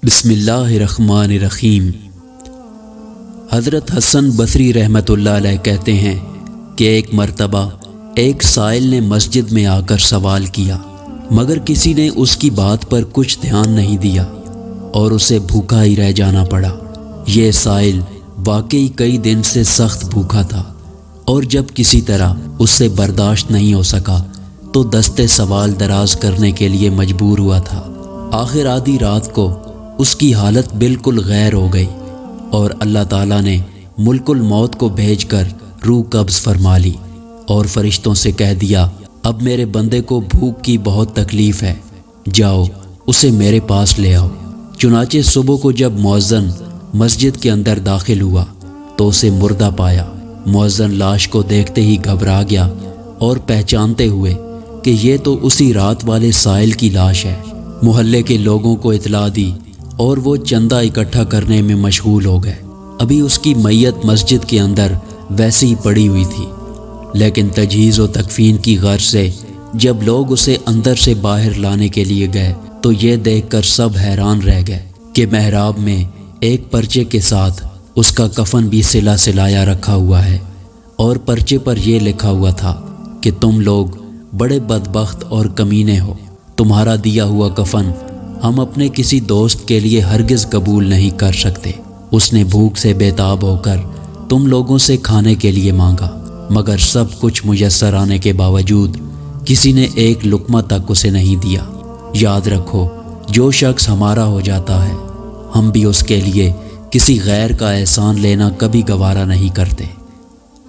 بسم اللہ الرحمن الرحیم۔ حضرت حسن بصری رحمۃ اللہ علیہ کہتے ہیں کہ ایک مرتبہ ایک سائل نے مسجد میں آ کر سوال کیا، مگر کسی نے اس کی بات پر کچھ دھیان نہیں دیا اور اسے بھوکا ہی رہ جانا پڑا۔ یہ سائل واقعی کئی دن سے سخت بھوکا تھا اور جب کسی طرح اس سے برداشت نہیں ہو سکا تو دستے سوال دراز کرنے کے لیے مجبور ہوا تھا۔ آخر آدھی رات کو اس کی حالت بالکل غیر ہو گئی اور اللہ تعالیٰ نے ملک الموت کو بھیج کر روح قبض فرما لی اور فرشتوں سے کہہ دیا، اب میرے بندے کو بھوک کی بہت تکلیف ہے، جاؤ اسے میرے پاس لے آؤ۔ چنانچہ صبح کو جب مؤذن مسجد کے اندر داخل ہوا تو اسے مردہ پایا۔ مؤذن لاش کو دیکھتے ہی گھبرا گیا اور پہچانتے ہوئے کہ یہ تو اسی رات والے سائل کی لاش ہے، محلے کے لوگوں کو اطلاع دی اور وہ چندہ اکٹھا کرنے میں مشغول ہو گئے۔ ابھی اس کی میت مسجد کے اندر ویسے ہی پڑی ہوئی تھی، لیکن تجہیز و تکفین کی غرض سے جب لوگ اسے اندر سے باہر لانے کے لیے گئے تو یہ دیکھ کر سب حیران رہ گئے کہ محراب میں ایک پرچے کے ساتھ اس کا کفن بھی سلا سلایا رکھا ہوا ہے اور پرچے پر یہ لکھا ہوا تھا کہ تم لوگ بڑے بدبخت اور کمینے ہو، تمہارا دیا ہوا کفن ہم اپنے کسی دوست کے لیے ہرگز قبول نہیں کر سکتے۔ اس نے بھوک سے بےتاب ہو کر تم لوگوں سے کھانے کے لیے مانگا، مگر سب کچھ میسر آنے کے باوجود کسی نے ایک لقمہ تک اسے نہیں دیا۔ یاد رکھو، جو شخص ہمارا ہو جاتا ہے ہم بھی اس کے لیے کسی غیر کا احسان لینا کبھی گوارا نہیں کرتے۔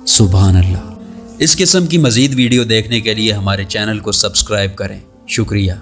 سبحان اللہ۔ اس قسم کی مزید ویڈیو دیکھنے کے لیے ہمارے چینل کو سبسکرائب کریں۔ شکریہ۔